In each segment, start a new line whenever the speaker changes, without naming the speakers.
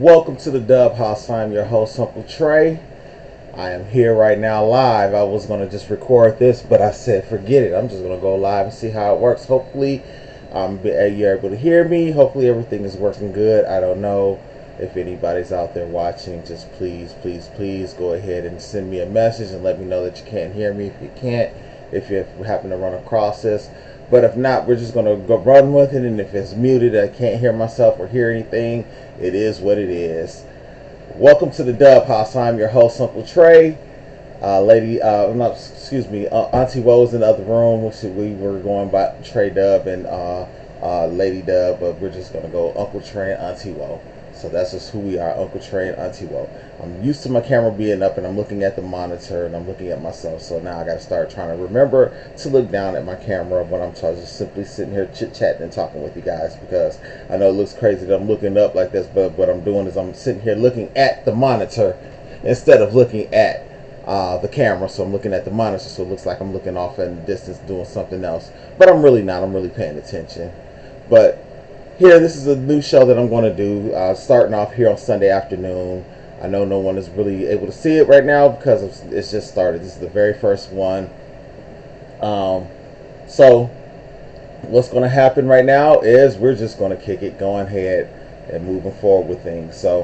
Welcome to the Dub House. I'm your host, Uncle Trey. I am here right now live. I was going to just record this, but I said, forget it. I'm just going to go live and see how it works. Hopefully, you're able to hear me. Hopefully, everything is working good. I don't know if anybody's out there watching. Just please go ahead and send me a message and let me know that you can't hear me. If you can't, if you happen to run across this. But if not, we're just going to go run with it. And if it's muted, I can't hear myself or hear anything, it is what it is. Welcome to the Dub House. I'm your host, Uncle Trey. Auntie Woe's in the other room. We were going by Trey Dub and Lady Dub, but we're just going to go Uncle Trey and Auntie Woe. So that's just who we are, Uncle Trey and Auntie Woe. I'm used to my camera being up and I'm looking at the monitor and I'm looking at myself. So now I got to start trying to remember to look down at my camera when I'm just simply sitting here chit-chatting and talking with you guys, because I know it looks crazy that I'm looking up like this, but what I'm doing is I'm sitting here looking at the monitor instead of looking at the camera. So I'm looking at the monitor, so it looks like I'm looking off in the distance doing something else. But I'm really not. I'm really paying attention. But here, this is a new show that I'm going to do, starting off here on Sunday afternoon. I know no one is really able to see it right now because it's just started. This is the very first one. So what's going to happen right now is we're just going to kick it, going ahead and moving forward with things. So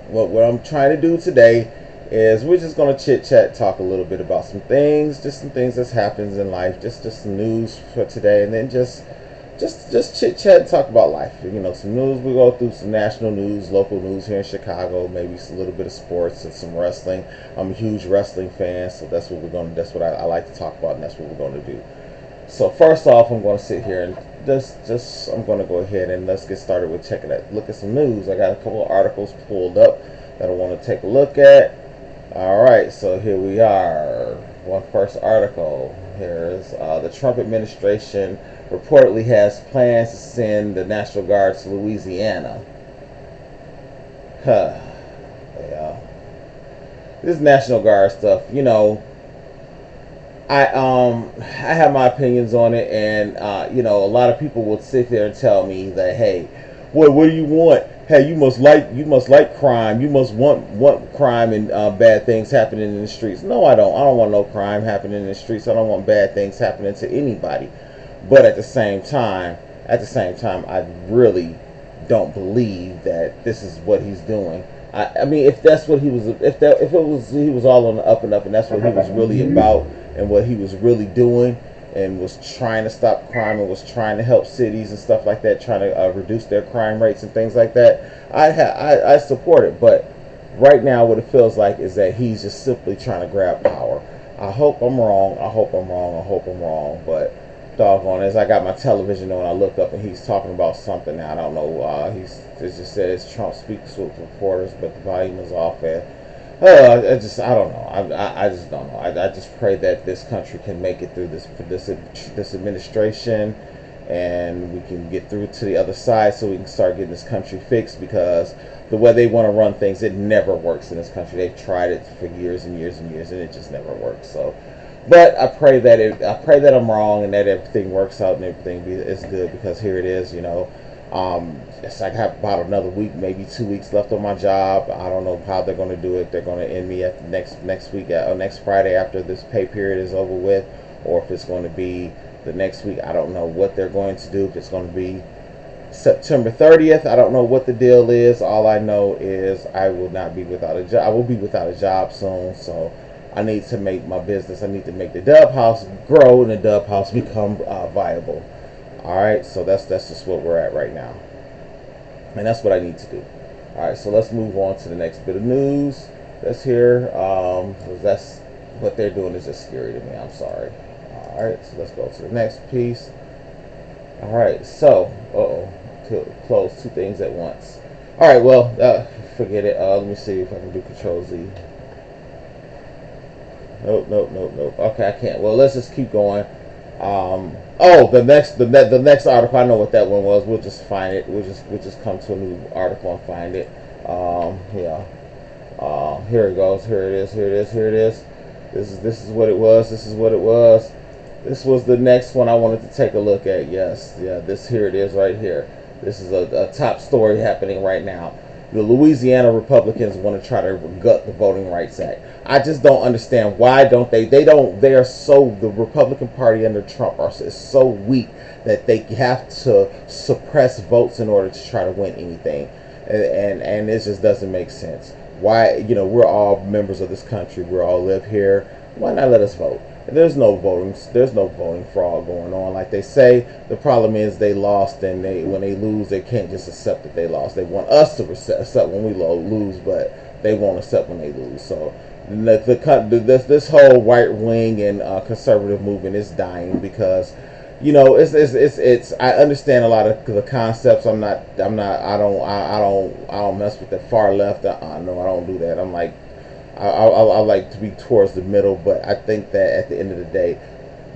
what I'm trying to do today is we're just going to chit chat, talk a little bit about some things, just some things that's happens in life, just some news for today, and then just chit chat and talk about life. You know, some news. We go through some national news, local news here in Chicago, maybe a little bit of sports and some wrestling. I'm a huge wrestling fan, so that's what I like to talk about, and that's what we're going to do. So first off, I'm going to sit here and I'm going to go ahead and let's get started with look at some news. I got a couple of articles pulled up that I want to take a look at. All right, so here we are. One first article. Here is the Trump administration reportedly has plans to send the National Guard to Louisiana. Yeah. This National Guard stuff, you know, I have my opinions on it, and you know, a lot of people will sit there and tell me that, hey, what do you want? Hey, you must like crime. You must want crime and bad things happening in the streets. No, I don't. I don't want no crime happening in the streets. I don't want bad things happening to anybody. But at the same time, I really don't believe that this is what he's doing. I mean, if that's what he was, he was all on the up and up, and that's what he was really about, and what he was really doing, and was trying to stop crime and was trying to help cities and stuff like that, trying to reduce their crime rates and things like that, I support it. But right now, what it feels like is that he's just simply trying to grab power. I hope I'm wrong. I hope I'm wrong. But doggone, as I got my television on, I look up and he's talking about something. I don't know. It just says Trump speaks with reporters, but the volume is off. And I don't know. I just don't know. I just pray that this country can make it through this administration, and we can get through to the other side, so we can start getting this country fixed. Because the way they want to run things, it never works in this country. They've tried it for years and years and years, and it just never works. So. But I pray that I'm wrong and that everything works out and everything is good, because here it is, you know. I have about another week, maybe 2 weeks left on my job. I don't know how they're going to do it. They're going to end me at the next week, or next Friday after this pay period is over with, or if it's going to be the next week. I don't know what they're going to do. If it's going to be September 30th, I don't know what the deal is. All I know is I will not be without a job. I will be without a job soon, so I need to make my business. I need to make the Dub House grow and the Dub House become viable. All right, so that's just what we're at right now, and that's what I need to do. All right, so let's move on to the next bit of news. That's here. That's what they're doing is just scary to me. I'm sorry. All right, so let's go to the next piece. All right, so close two things at once. All right, well, forget it. Let me see if I can do Control Z. Nope. Okay, I can't. Well, let's just keep going. The next article, I know what that one was. We'll just find it. We'll just come to a new article and find it. Yeah. Here it goes. Here it is. This is what it was. This was the next one I wanted to take a look at. Yes. Yeah. Here it is right here. This is a top story happening right now. The Louisiana Republicans want to try to gut the Voting Rights Act. I just don't understand why don't they? They don't. They are so the Republican Party under Trump is so weak that they have to suppress votes in order to try to win anything, and it just doesn't make sense. Why, we're all members of this country. We all live here. Why not let us vote? There's no voting fraud going on like they say. The problem is they lost, and when they lose, they can't just accept that they lost. They want us to accept when we lose, but they won't accept when they lose. So this whole right wing and conservative movement is dying because it's I understand a lot of the concepts. I don't mess with the far left. No, I don't do that. I'm like, I like to be towards the middle, but I think that at the end of the day,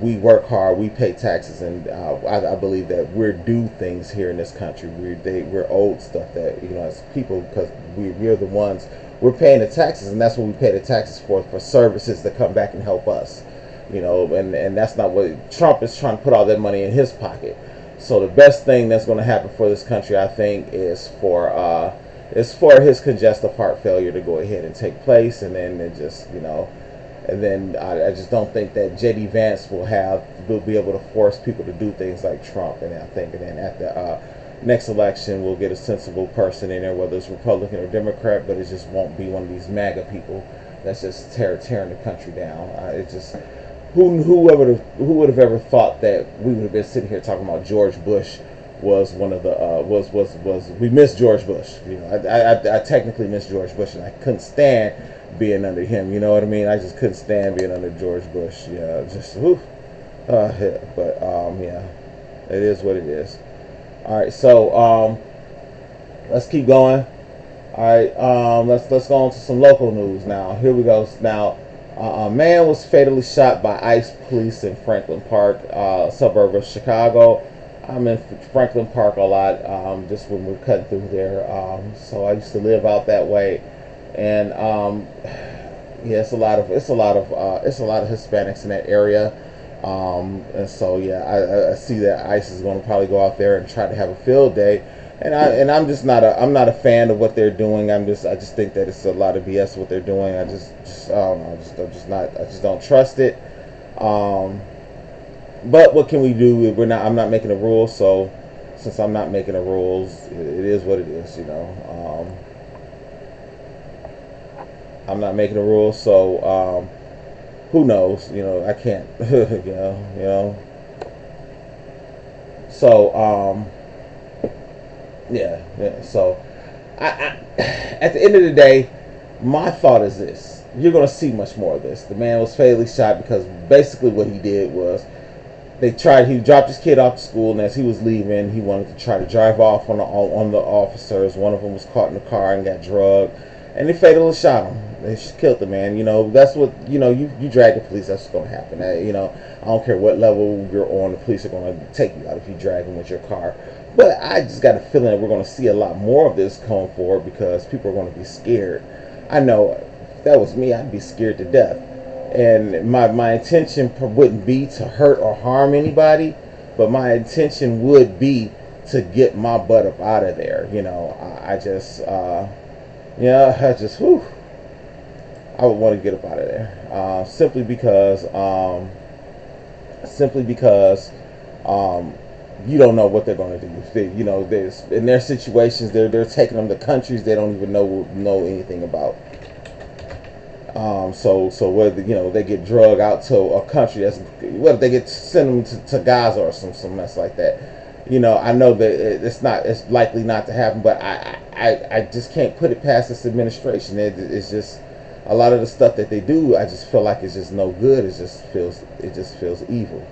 we work hard, we pay taxes, and I believe that we're due things here in this country. We're owed stuff that, as people, because we're the ones, we're paying the taxes, and that's what we pay the taxes for services that come back and help us. And that's not what Trump is trying to put all that money in his pocket. So the best thing that's going to happen for this country, I think, is for his congestive heart failure to go ahead and take place, and then I just don't think that JD Vance will be able to force people to do things like Trump. And I think, and then at the next election, we'll get a sensible person in there, whether it's Republican or Democrat, but it just won't be one of these MAGA people that's just tearing the country down. It just who would have ever thought that we would have been sitting here talking about George Bush was one of the we missed George Bush. I technically missed George Bush, and I couldn't stand being under him. You know what I mean? I just couldn't stand being under George Bush. Yeah, just whew. But yeah, it is what it is. All right, so let's keep going. All right, let's go on to some local news now. Here we go. Now, a man was fatally shot by ICE police in Franklin Park, suburb of Chicago. I'm in Franklin Park a lot, just when we're cutting through there. So I used to live out that way, and yeah, it's a lot of Hispanics in that area, and so yeah, I see that ICE is going to probably go out there and try to have a field day, and I'm just not a fan of what they're doing. I just think that it's a lot of BS what they're doing. I just don't trust it. But what can we do? I'm not making the rules, so since I'm not making the rules, it is what it is, I'm not making the rules, so who knows? I can't, So yeah. So I at the end of the day, my thought is this: you're going to see much more of this. The man was fatally shot because basically what he did was he dropped his kid off to school, and as he was leaving, he wanted to try to drive off on the officers. One of them was caught in the car and got drugged, and they fatally shot him. They killed the man. That's what, you drag the police, that's what's going to happen. I don't care what level you're on, the police are going to take you out if you drag them with your car. But I just got a feeling that we're going to see a lot more of this going forward because people are going to be scared. I know if that was me, I'd be scared to death. And my intention wouldn't be to hurt or harm anybody, but my intention would be to get my butt up out of there. Whew, I would want to get up out of there, simply because you don't know what they're going to do. There's in their situations, they're taking them to countries they don't even know anything about. So whether they get drugged out to a country whether they get sent them to Gaza or some mess like that. I know that it's likely not to happen, but I just can't put it past this administration. It's just a lot of the stuff that they do. I just feel like it's just no good. It just feels evil.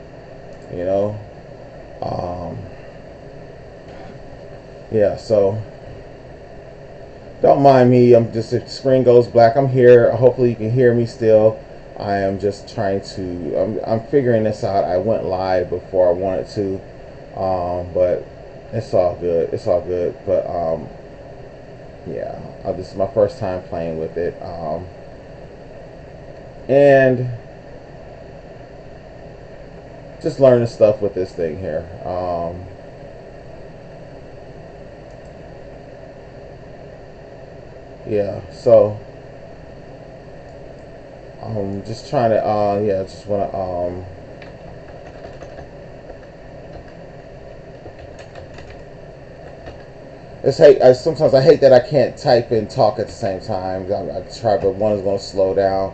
Yeah. So. Don't mind me. If the screen goes black, I'm here. Hopefully you can hear me still. I am just trying to. I'm figuring this out. I went live before I wanted to, but it's all good. It's all good. But yeah, this is my first time playing with it, and just learning stuff with this thing here. yeah. So just trying to yeah, just want to it's hate. Sometimes I hate that I can't type and talk at the same time. I try, but one is going to slow down.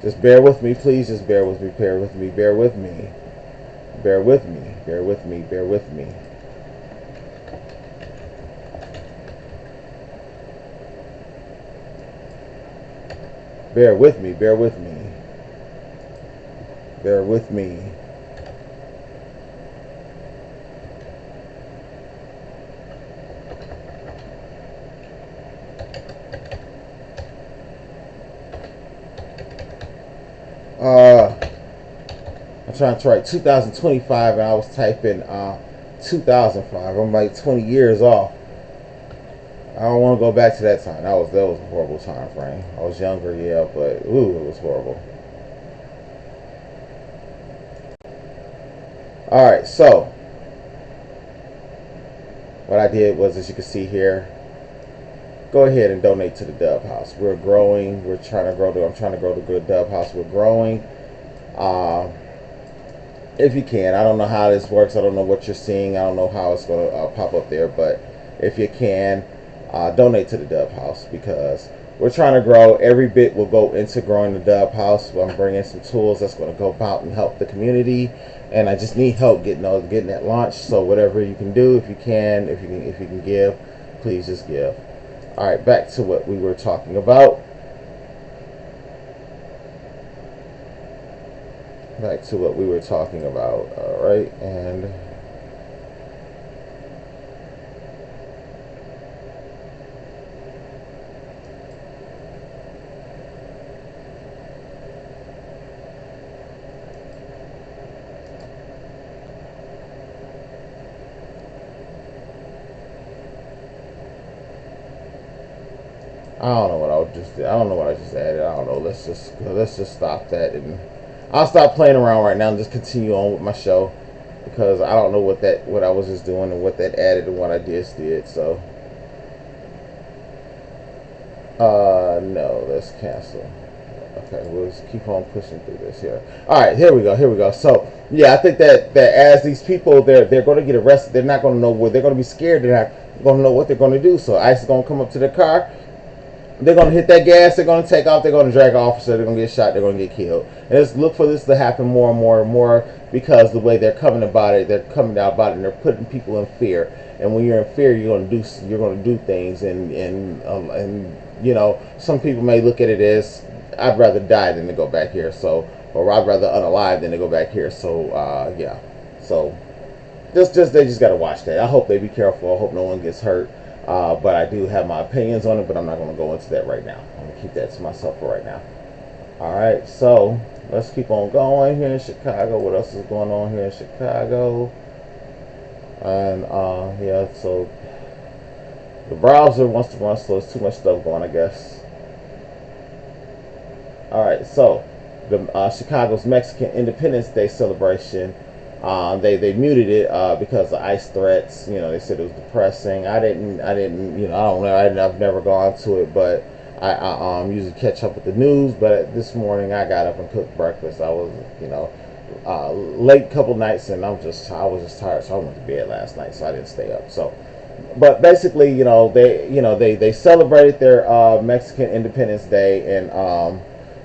Just bear with me, please. Just bear with me. Bear with me. Bear with me. Bear with me. Bear with me. Bear with me. Bear with me. Bear with me. Bear with me. Uh, I'm trying to write 2025, and I was typing 2005. I'm like 20 years off. I don't want to go back to that time. That was a horrible time frame. I was younger, yeah, but ooh, it was horrible. All right, so what I did was, as you can see here, go ahead and donate to the Dub House. We're growing. We're trying to grow. I'm trying to grow the good Dub House. We're growing. Uh, if you can, I don't know how this works. I don't know what you're seeing. I don't know how it's going to pop up there. But if you can, donate to the Dub House, because we're trying to grow. Every bit will go into growing the Dub House. I'm bringing some tools that's going to go out and help the community. And I just need help getting that launched. So whatever you can do, if you can, if you can give, please just give. All right, back to what we were talking about. Back to what we were talking about. All right, and I don't know what I don't know what I just added. I don't know. Let's just stop that, and I'll stop playing around right now and just continue on with my show, because I don't know what I was just doing and what that added and what I just did. So no, let's cancel. Okay, we'll just keep on pushing through this here. All right, here we go. Here we go. So yeah, I think that as these people, they're going to get arrested. They're not going to know where they're going to be scared. They're not going to know what they're going to do. So ICE is going to come up to their car. They're going to hit that gas. They're going to take off. They're going to drag an officer. They're going to get shot. They're going to get killed. And just look for this to happen more and more and more, because the way they're coming about it, they're coming out about it, and they're putting people in fear. And when you're in fear, you're going to do things, and you know, some people may look at it as, I'd rather die than to go back here. So, or I'd rather unalive than to go back here. So yeah. So just they just got to watch that. I hope they be careful. I hope no one gets hurt. But I do have my opinions on it, but I'm not going to go into that right now. I'm going to keep that to myself for right now. All right, so let's keep on going here in Chicago. What else is going on here in Chicago? And yeah, so the browser wants to run slow. There's too much stuff going, I guess. All right, so the Chicago's Mexican Independence Day celebration. They muted it because of ICE threats. You know, they said it was depressing. I didn't. You know, I don't know. I've never gone to it, but I usually catch up with the news. But this morning I got up and cooked breakfast. I was, you know, late couple nights, and I was just tired, so I went to bed last night, so I didn't stay up. So, but basically, they celebrated their Mexican Independence Day, and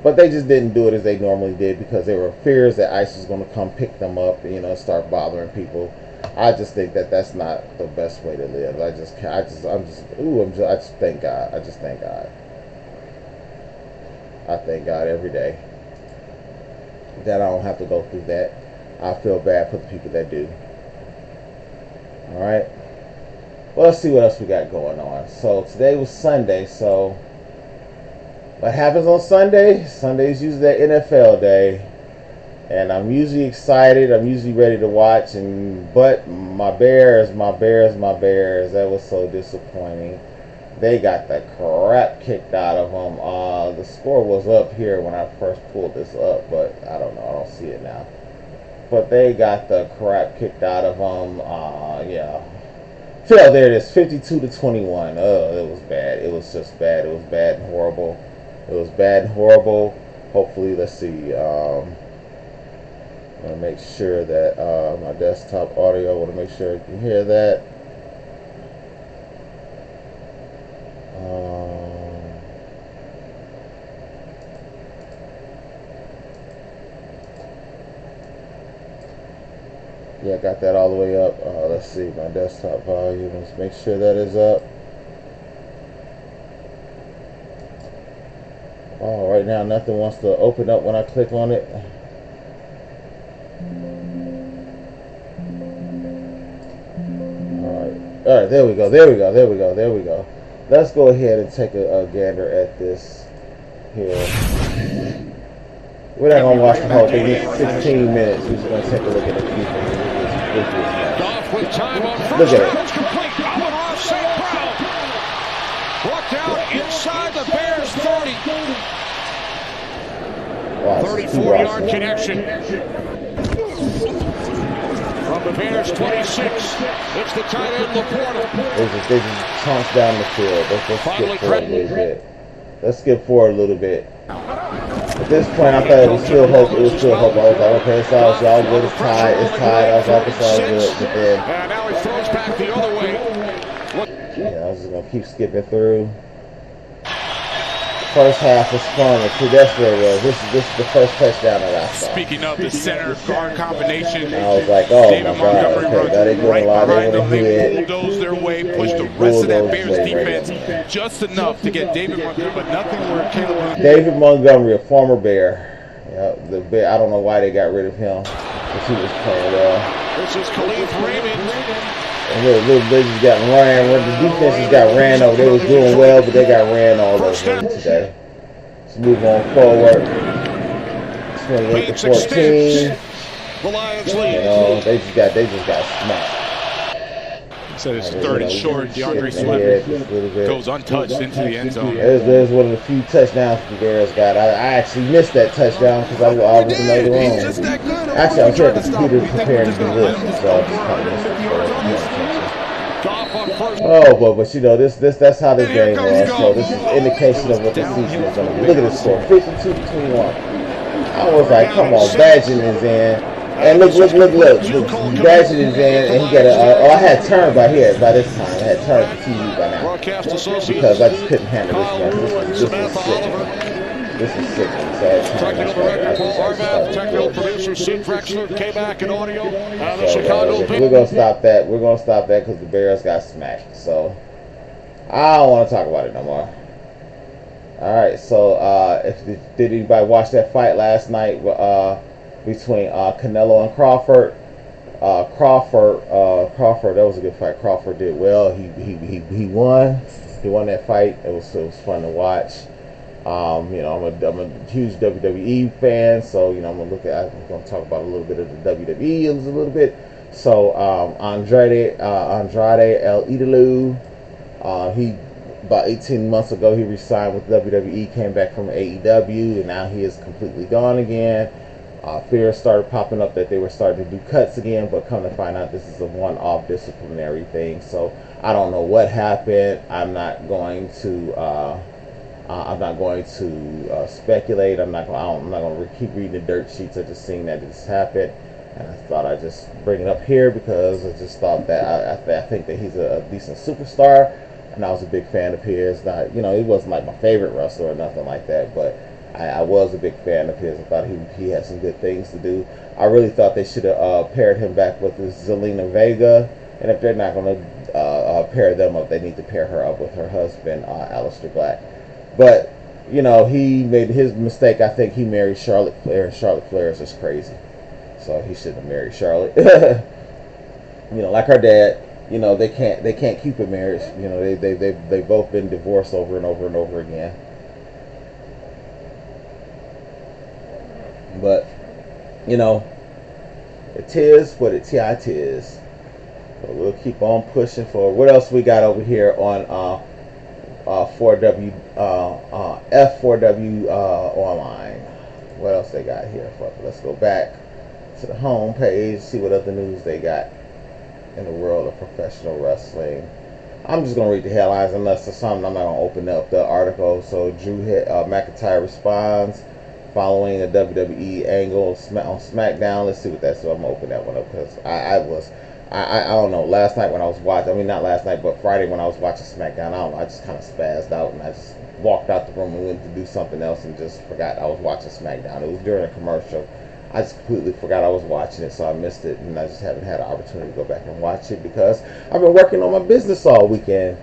but they just didn't do it as they normally did, because there were fears that ICE was going to come pick them up, you know, start bothering people. I just think that that's not the best way to live. I just I just thank God. I just thank God. I thank God every day that I don't have to go through that. I feel bad for the people that do. All right. Well, let's see what else we got going on. So today was Sunday, so what happens on Sunday? Sunday is usually that NFL day, and I'm usually excited. I'm usually ready to watch, but my Bears, that was so disappointing. They got the crap kicked out of them. The score was up here when I first pulled this up, but I don't know. I don't see it now. But they got the crap kicked out of them. Yeah, Phil, there it is, 52-21. Oh, it was bad. It was just bad. It was bad and horrible. It was bad and horrible. Hopefully, let's see. I want to make sure that my desktop audio, I want to make sure you can hear that. Yeah, I got that all the way up. Let's see, my desktop volume. Let's make sure that is up. Oh, right now nothing wants to open up when I click on it. All right, there we go. Let's go ahead and take a gander at this here. We're not gonna watch the whole thing. It's 16 minutes. We're just gonna take a look at a few things. Look at it.
Amon-Ra St. Brown brought down inside the Bears 30.
Wow,
34-yard connection. From the Bears 26, it's the tight end Laporta.
They just chomps down the field. Let's skip forward a little bit. Let's skip forward a little bit. At this point, I thought it was still hope. It was still hope. I was like, okay, it's all good. It's tied. I was like, it's all good. But then,
and now he throws back the other way.
Yeah, I was just gonna keep skipping through. First half was fun. That's where it was. This is the first touchdown that I saw.
Speaking of the center guard combination,
I was like, oh
David
my God,
Montgomery
okay, now they doing
right
a lot.
behind them.
They
They bulldozed their way, pushed the rest of that Bears defense just enough to get David Montgomery, but nothing where Caleb.
David Montgomery, a former Bear. Yeah, the Bear. I don't know why they got rid of him, because he was playing well.
This is Khalif Raymond.
And they just got ran. The defense just got ran over. They was doing well, but they got ran all over today. Let's move on forward. 28-14.
The Lions lead.
You know, they just got smacked.
So it's third and short. DeAndre Swift goes untouched into the end zone.
There's one of the few touchdowns the Bears got. I actually missed that touchdown because I was in the wrong. Actually, I was here at the computer preparing to list, so I just kind of missed it. Oh, but you know that's how this game was. So this is an indication of what the season is going to be. Look at the score, 52-21. I was like, come on, Badgett is in. And look. Badgett is in, and he got I had turned by this time. I had turned the TV by now. Because I just couldn't handle this one. This was sick. This is sick.
Technical director Paul Arvath, technical producer Sid Drexler, K-Back and audio, the Chicago Bears.
We're going to stop that. We're going to stop that because the Bears got smacked. So, I don't want to talk about it no more. All right, so did anybody watch that fight last night between Canelo and Crawford? Crawford, that was a good fight. Crawford did well. He won. He won that fight. It was fun to watch. You know, I'm a huge WWE fan, so you know I'm gonna talk about a little bit of the WWE a little bit. So Andrade El Idolo, he about 18 months ago he resigned with WWE, came back from AEW, and now he is completely gone again. Fears started popping up that they were starting to do cuts again, but come to find out this is a one-off disciplinary thing. So I don't know what happened. I'm not going to speculate. I'm not going to keep reading the dirt sheets. I just seen that this happened, and I thought I'd just bring it up here because I just thought that I think that he's a decent superstar, and I was a big fan of his. Not, you know, he wasn't like my favorite wrestler or nothing like that, but I was a big fan of his. I thought he had some good things to do. I really thought they should have paired him back with Zelina Vega, and if they're not going to pair them up, they need to pair her up with her husband, Aleister Black. But, you know, he made his mistake. I think he married Charlotte Flair. Charlotte Flair is just crazy. So he shouldn't have married Charlotte. You know, like her dad, you know, they can't keep a marriage. You know, they've both been divorced over and over and over again. But, you know, it is what it is. So we'll keep on pushing forward. What else we got over here on F4W online? What else they got here? Let's go back to the home page, see what other news they got. in the world of professional wrestling. I'm just gonna read the headlines unless there's something. I'm not gonna open up the article. So Drew McIntyre responds following a WWE angle on SmackDown. Let's see what that's. So I'm gonna open that one up because I don't know. Last night when I was watching, I mean not last night, but Friday when I was watching SmackDown, I don't know. I just kind of spazzed out and I just walked out the room and went to do something else and just forgot I was watching SmackDown. It was during a commercial. I just completely forgot I was watching it, so I missed it, and I just haven't had an opportunity to go back and watch it because I've been working on my business all weekend.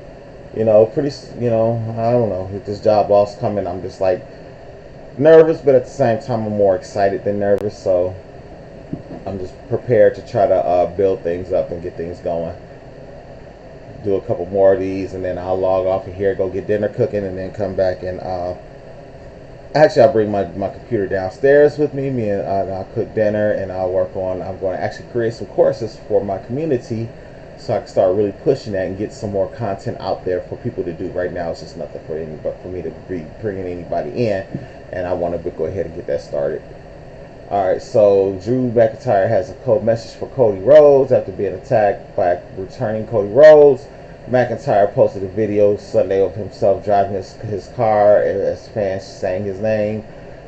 I don't know. With this job loss coming, I'm just like nervous, but at the same time, I'm more excited than nervous, so I'm just prepared to try to build things up and get things going. Do a couple more of these, and then I'll log off of here, go get dinner cooking, and then come back and actually, I'll bring my computer downstairs with me. And I'll cook dinner, and I'm going to actually create some courses for my community so I can start really pushing that and get some more content out there for people to do. Right now, it's just nothing for anybody, for me to be bringing anybody in, and I want to go ahead and get that started. All right, so Drew McIntyre has a code message for Cody Rhodes after being attacked by returning Cody Rhodes. McIntyre posted a video Sunday of himself driving his car as fans sang his name.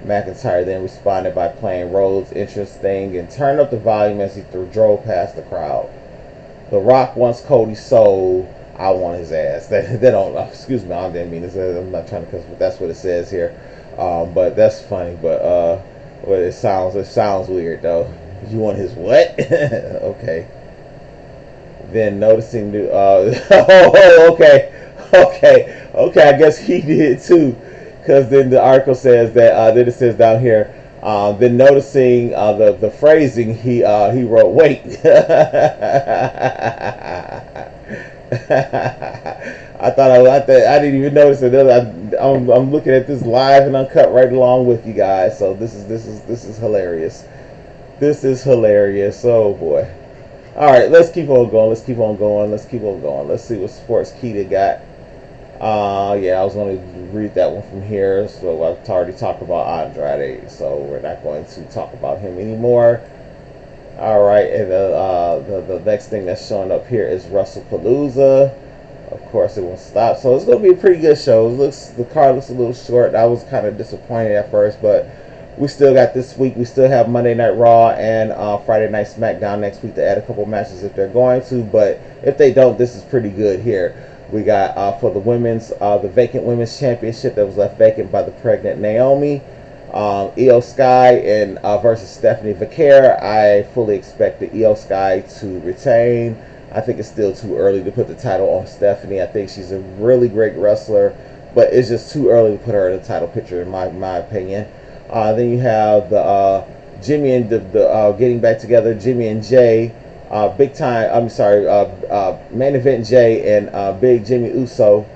McIntyre then responded by playing Rhodes' entrance thing and turned up the volume as he drove past the crowd. The Rock wants Cody's soul. I want his ass. They don't. Excuse me. I didn't mean to say that. I'm not trying to cuss, but that's what it says here. But that's funny. But it sounds weird though. You want his what? Okay. Then noticing the okay, I guess he did too, because then the article says that then it says down here, then noticing the phrasing, he wrote wait. I didn't even notice it. I'm looking at this live and uncut right along with you guys, so this is hilarious. This is hilarious. Oh boy. All right, let's keep on going. Let's see what Sports Kita got. Yeah, I was going to read that one from here. So I've already talked about Andrade, so we're not going to talk about him anymore. All right, and the next thing that's showing up here is WrestlePalooza. Of course, it won't stop. So it's going to be a pretty good show. The card looks a little short. I was kind of disappointed at first, but we still got this week. We still have Monday Night Raw and Friday Night SmackDown next week to add a couple matches if they're going to. But if they don't, this is pretty good here. We got for the women's, the vacant women's championship that was left vacant by the pregnant Naomi. Io Sky and versus Stephanie Vaquer. I fully expect the Io Sky to retain. I think it's still too early to put the title on Stephanie. I think she's a really great wrestler, but it's just too early to put her in the title picture, in my opinion. Then you have the Jimmy and the getting back together, Jimmy and Jay, main event Jay and Big Jimmy Uso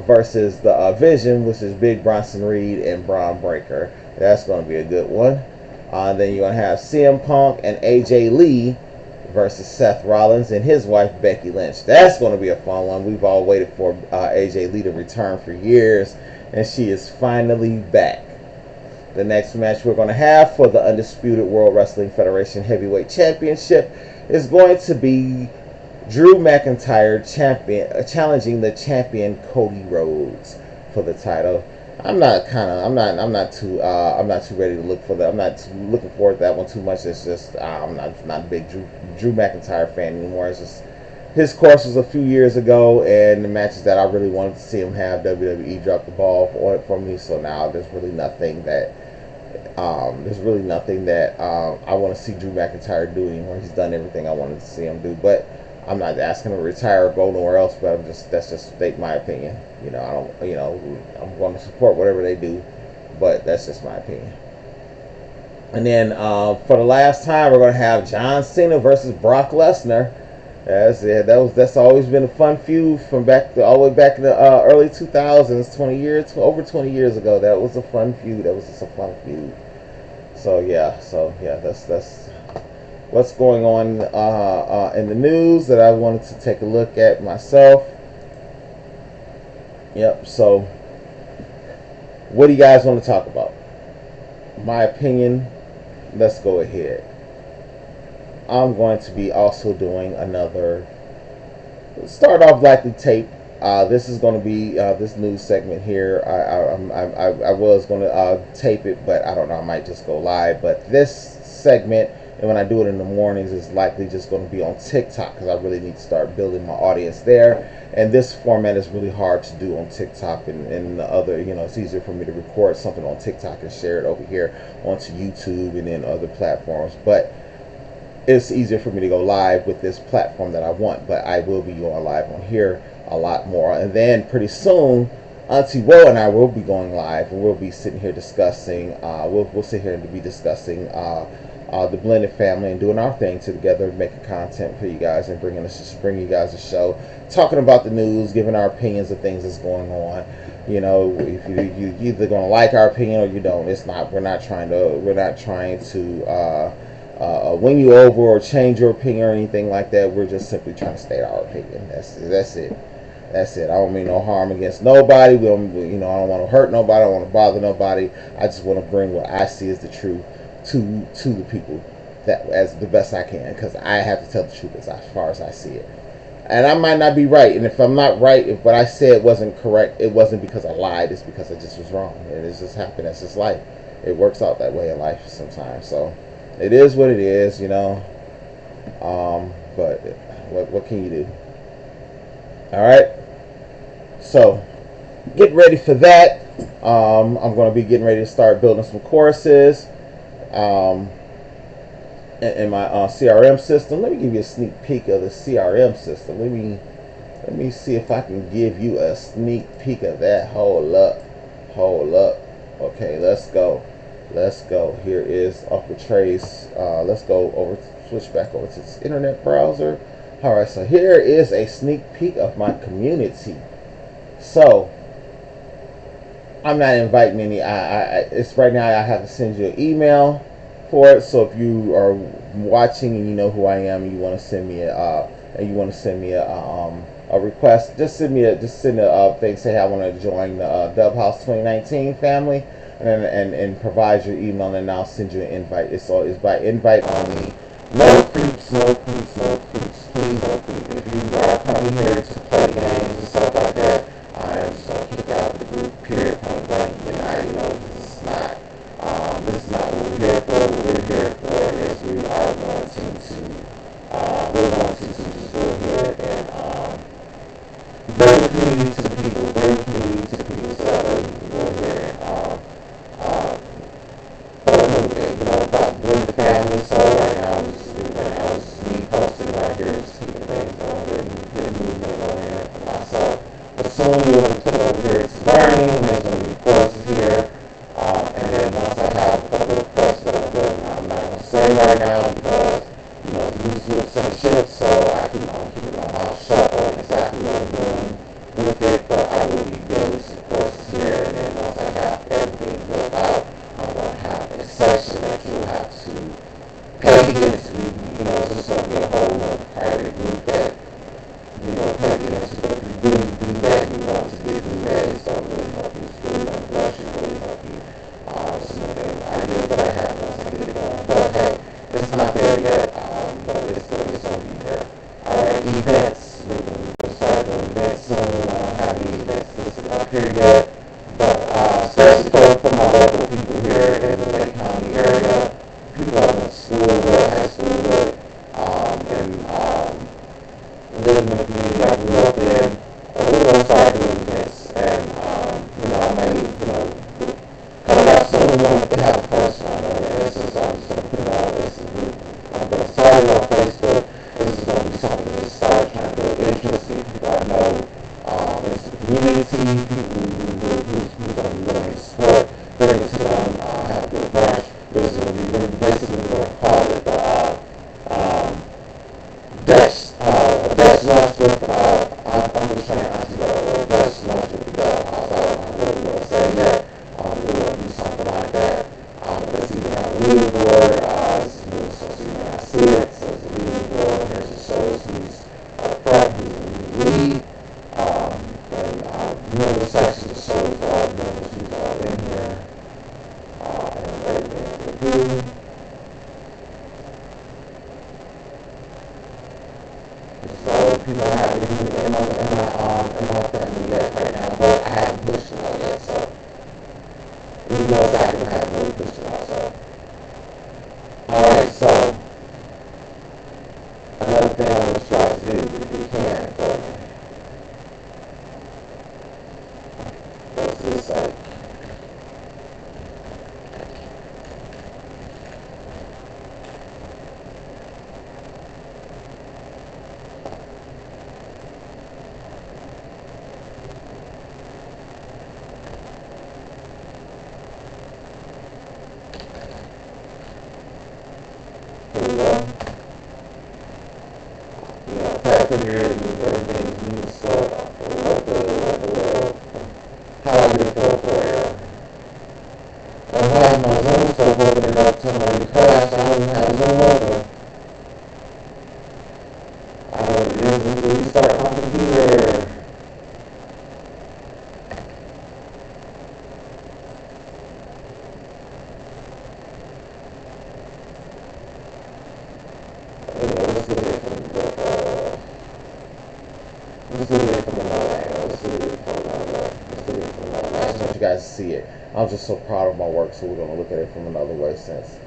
versus the Vision, which is Big Bronson Reed and Braun Breaker. That's going to be a good one. Then you're going to have CM Punk and AJ Lee versus Seth Rollins and his wife Becky Lynch. That's going to be a fun one. We've all waited for AJ Lee to return for years, and she is finally back. The next match we're going to have for the Undisputed World Wrestling Federation Heavyweight Championship is going to be Drew McIntyre challenging the champion Cody Rhodes for the title. I'm not too ready to look for that. I'm not looking forward to that one too much. It's just I'm not a big Drew McIntyre fan anymore. It's just his course was a few years ago, and the matches that I really wanted to see him have, WWE dropped the ball on it for me. So now there's really nothing that I want to see Drew McIntyre do anymore. He's done everything I wanted to see him do, but I'm not asking him to retire or go nowhere else. But that's just my opinion. I'm going to support whatever they do, but that's just my opinion. And then for the last time, we're going to have John Cena versus Brock Lesnar. That's always been a fun feud from all the way back in the early 2000s, over 20 years ago. That was a fun feud. That was just a fun feud. So yeah, that's what's going on in the news that I wanted to take a look at myself. Yep. So, what do you guys want to talk about? My opinion. Let's go ahead. I'm going to be also doing another start off likely tape. This is going to be this news segment here. I was going to tape it, but I don't know. I might just go live. But this segment, and when I do it in the mornings, is likely just going to be on TikTok because I really need to start building my audience there. And this format is really hard to do on TikTok and the other. It's easier for me to record something on TikTok and share it over here onto YouTube and then other platforms. But it's easier for me to go live with this platform that I want. But I will be going live on here a lot more. And then pretty soon, Auntie Woe and I will be going live, and we'll be sitting here discussing. We'll sit here and be discussing the blended family and doing our thing together, making content for you guys and bringing you guys a show, talking about the news, giving our opinions of things that's going on. If you either gonna like our opinion or you don't. It's not. We're not trying to win you over or change your opinion or anything like that. We're just simply trying to state our opinion. That's it. I don't mean no harm against nobody. I don't want to hurt nobody. I don't want to bother nobody. I just want to bring what I see as the truth to the people that as the best I can, because I have to tell the truth as far as I see it. And I might not be right. And if I'm not right, if what I said wasn't correct, it wasn't because I lied. It's because I just was wrong. It just happened. That's just life. It works out that way in life sometimes. So it is what it is, But what can you do? All right. So get ready for that. I'm going to be getting ready to start building some courses in my CRM system. Let me give you a sneak peek of the CRM system. Let me see if I can give you a sneak peek of that. Hold up. Okay, let's go. Here is Uncle Trace. Let's go switch back over to this internet browser. All right, so here is a sneak peek of my community. So I'm not inviting any. It's right now. I have to send you an email for it. So if you are watching and you know who I am, and you want to send me a request, just send a thing. Say, hey, I want to join the Dub House 2019 family, and provide your email, and I'll send you an invite. It's by invite only. No creeps. Please, no creeps. If you are coming here to play games and stuff like that, I am just going to kick out the group, period, point blank. This is not what we're here for. What we're here for is we're going to just go ahead and bring the community to the people, so that we can go ahead and about doing the family. So right now, it's me posting right here, just keeping things going, getting movement on here for myself. But soon you're going to click over here to learning, and there's going to be courses here. And then once I have a couple of courses that I'm doing, I'm not going to say right now because, YouTube censorship, so I keep my mouth shut on exactly what I'm doing with it. But I will be building some courses here, and then once I have everything built out, I'm going to have a section that you'll have to pay into. It's just going to be a whole other private group that, pay into. But if you really do that, you want to get through that, it's going to really help you. It's really going to bless you, really help you. Some of the ideas that I have once I get it going. But hey, it's not there yet, but it's going to be there. Alright, events. We'll start doing events soon. I don't have any events listed up here yet. But especially for my local people here in the Lake County area, people I went to school with, high school with, and living in the community I grew up in, we're going to start doing events. And, I may, coming out soon, we're going to have a first one. This is, I'm just going to put it out. I'm going to start it on Facebook. This is going to be something to start trying to build interest in people I know. It's the community, people who's going to be willing to support, bring it to them, have a good brush. This is going to be basically going to call it Dutch lunch with, I'm just trying to Dutch lunch with the Dub House. I don't know what we're going to say yet. We're going to do something like that. my family yet right now, but I haven't pushed it out yet, so even though it's active, I haven't really pushed it out. So, all right, so another thing I'm gonna try to do, if you can, what's this like? See it. I'm just so proud of my work, so we're going to look at it from another way since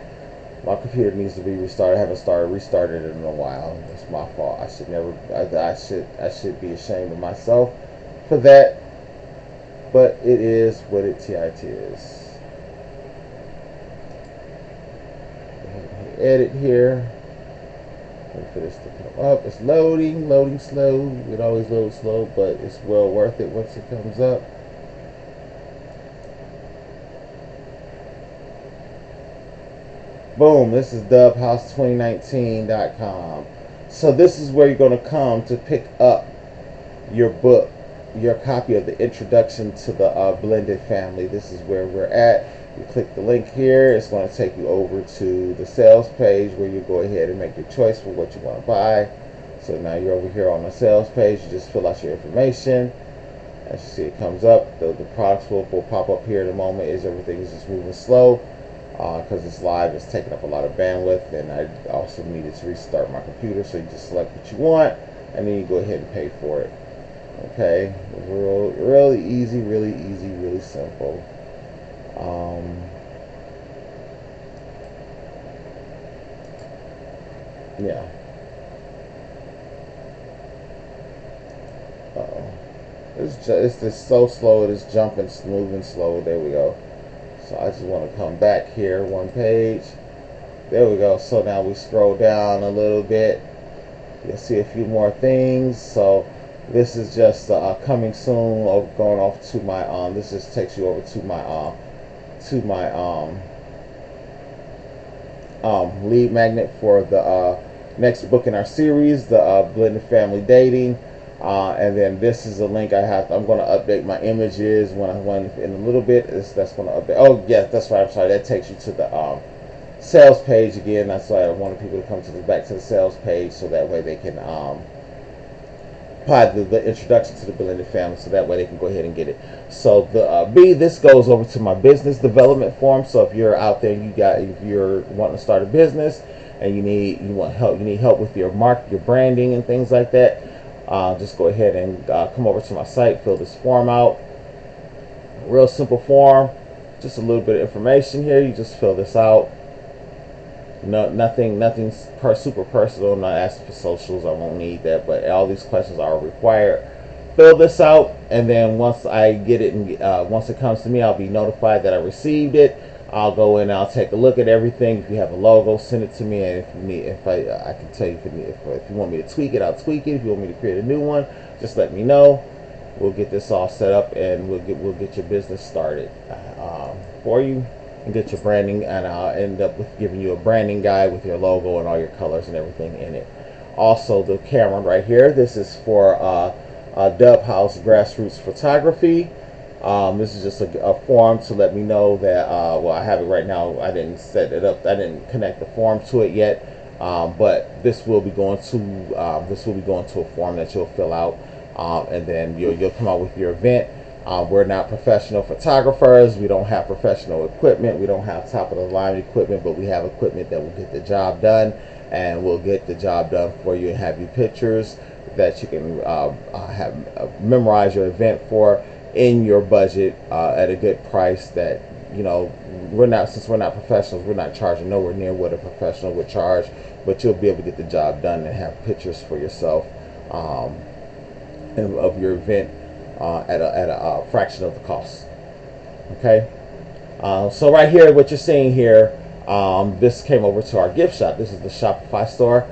my computer needs to be restarted. I haven't restarted it in a while. It's my fault. I should never, I should be ashamed of myself for that, but it is what it is. Edit here. Wait for this to come up. It's loading slow. It always loads slow, but it's well worth it once it comes up. Boom, this is dubhouse2019.com. So this is where you're going to come to pick up your book, your copy of the Introduction to the Blended Family. This is where we're at. You click the link here. It's going to take you over to the sales page where you go ahead and make your choice for what you want to buy. So now you're over here on the sales page. You just fill out your information. As you see, it comes up. The products will pop up here in a moment. Everything is just moving slow. Because it's live, it's taking up a lot of bandwidth, and I also needed to restart my computer. So you just select what you want, and then you go ahead and pay for it. Okay, it's really easy, really simple. Yeah. It's just so slow. It is jumping, moving slow. There we go. So I just want to come back here one page. There we go. So now we scroll down a little bit. You'll see a few more things. So this is just coming soon. Going off to my this just takes you over to my lead magnet for the next book in our series, the Blended Family Dating. And then this is a link I'm going to update my images when in a little bit. That's going to update. Oh yeah, that's right. I'm sorry. That takes you to the sales page again. That's why I wanted people to come back to the sales page, so that way they can apply the introduction to the Blended Family, so that way they can go ahead and get it. So the this goes over to my business development form. So if you're out there, if you're wanting to start a business and you need help with your your branding and things like that. Just go ahead and come over to my site, fill this form out. Real simple form, just a little bit of information here. You just fill this out. Nothing super personal. I'm not asking for socials. I won't need that, but all these questions are required. Fill this out, and then once I get it, and once it comes to me, I'll be notified that I received it. I'll go in, I'll take a look at everything. If you have a logo, send it to me, and if I can tell you if you want me to tweak it, I'll tweak it. If you want me to create a new one, just let me know. We'll get this all set up, and we'll get your business started for you, and get your branding, and I'll end up with giving you a branding guide with your logo and all your colors and everything in it. Also, the camera right here. This is for Dub House Grassroots Photography. This is just a form to let me know that well, I have it right now. I didn't set it up. I didn't connect the form to it yet, but this will be going to a form that you'll fill out, and then you'll come out with your event. We're not professional photographers. We don't have professional equipment. We don't have top of the line equipment, but we have equipment that will get the job done, and we'll get the job done for you and have you pictures that you can have memorize your event for in your budget at a good price. That, you know, since we're not professionals, we're not charging nowhere near what a professional would charge, but you'll be able to get the job done and have pictures for yourself of your event at a fraction of the cost. Okay, so right here, what you're seeing here, this came over to our gift shop. This is the Shopify store.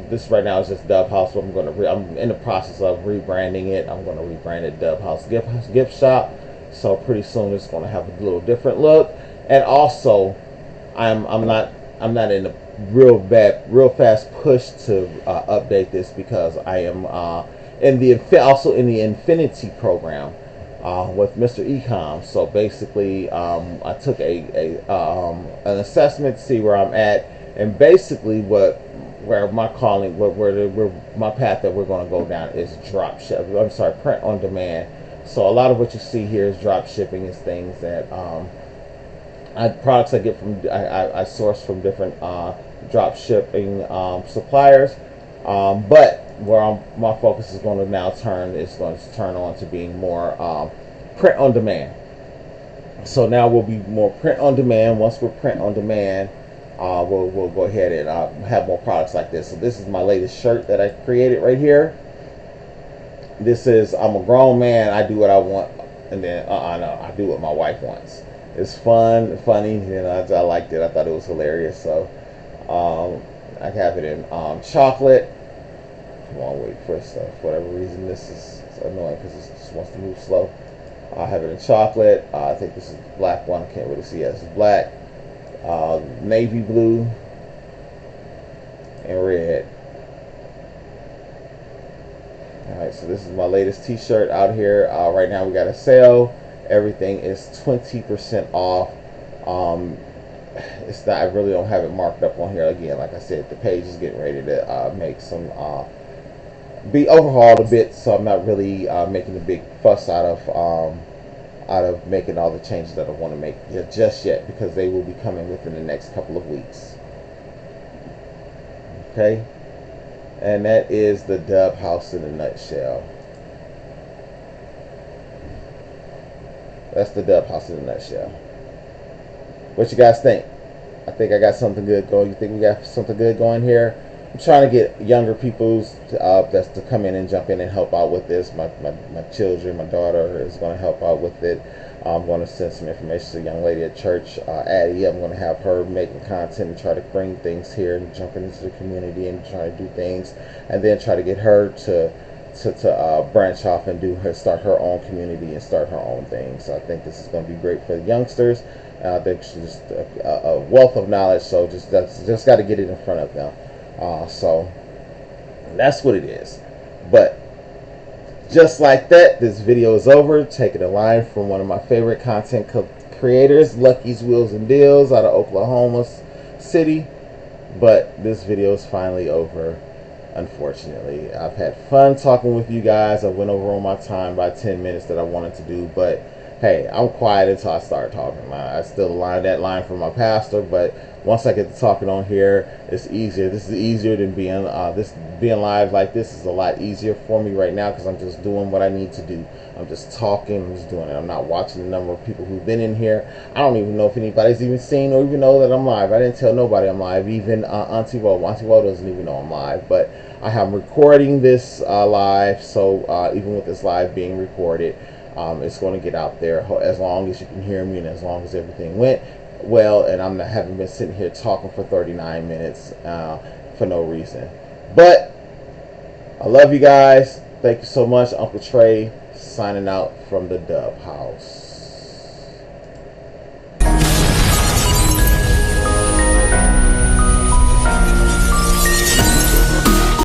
This right now is just Dub House. So I'm in the process of rebranding it. I'm going to rebrand it Dub House Gift Shop. So pretty soon it's going to have a little different look. And also, I'm not in a real fast push to update this, because I am also in the Infinity program with Mr. Ecom. So basically, I took an assessment to see where I'm at, and basically where my path that we're going to go down is print on demand. So a lot of what you see here is drop shipping, is things that products I get from I source from different drop shipping suppliers, but where my focus is going to now turn on to being more print on demand. So now we'll be more print on demand. Once we're print on demand, we'll go ahead and have more products like this. So this is my latest shirt that I created right here. This is, I'm a grown man, I do what I want, and then no, I do what my wife wants. It's funny, you know, I liked it. I thought it was hilarious. So I have it in chocolate. Come on, wait for stuff. For whatever reason, this is annoying because it just wants to move slow. I have it in chocolate. I think this is the black one. I can't really see it. It's black, navy blue, and red. Alright, so this is my latest t-shirt out here. Right now we got a sale. Everything is 20% off. It's not, I really don't have it marked up on here. Again, like I said, the page is getting ready to make some be overhauled a bit, so I'm not really making a big fuss out of making all the changes that I want to make just yet, because they will be coming within the next couple of weeks. Okay, and that is the Dub House in a nutshell. That's the Dub House in a nutshell. What you guys think? I think I got something good going. You think we got something good going here? I'm trying to get younger people to come in and jump in and help out with this. My children, my daughter is going to help out with it. I'm going to send some information to a young lady at church, Addie. I'm going to have her making content and try to bring things here and jump into the community and try to do things, and then try to get her to branch off and start her own community and start her own thing. So I think this is going to be great for the youngsters. I think she's just a wealth of knowledge, so just got to get it in front of them. So that's what it is. But just like that, this video is over. Taking a line from one of my favorite content creators, Lucky's Wheels and Deals out of Oklahoma City. But this video is finally over, unfortunately. I've had fun talking with you guys. I went over on my time by 10 minutes that I wanted to do, but hey, I'm quiet until I start talking. I still line that line from my pastor, but once I get to talking on here, it's easier. This is easier than being live like this is a lot easier for me right now, because I'm just doing what I need to do. I'm just talking, I'm just doing it. I'm not watching the number of people who've been in here. I don't even know if anybody's even seen or even know that I'm live. I didn't tell nobody I'm live, even Auntie Woe. Auntie Woe doesn't even know I'm live, but I am recording this live, so even with this live being recorded, it's going to get out there as long as you can hear me and as long as everything went well, and I haven't been sitting here talking for 39 minutes for no reason. But I love you guys. Thank you so much. Uncle Trey signing out from the Dub House.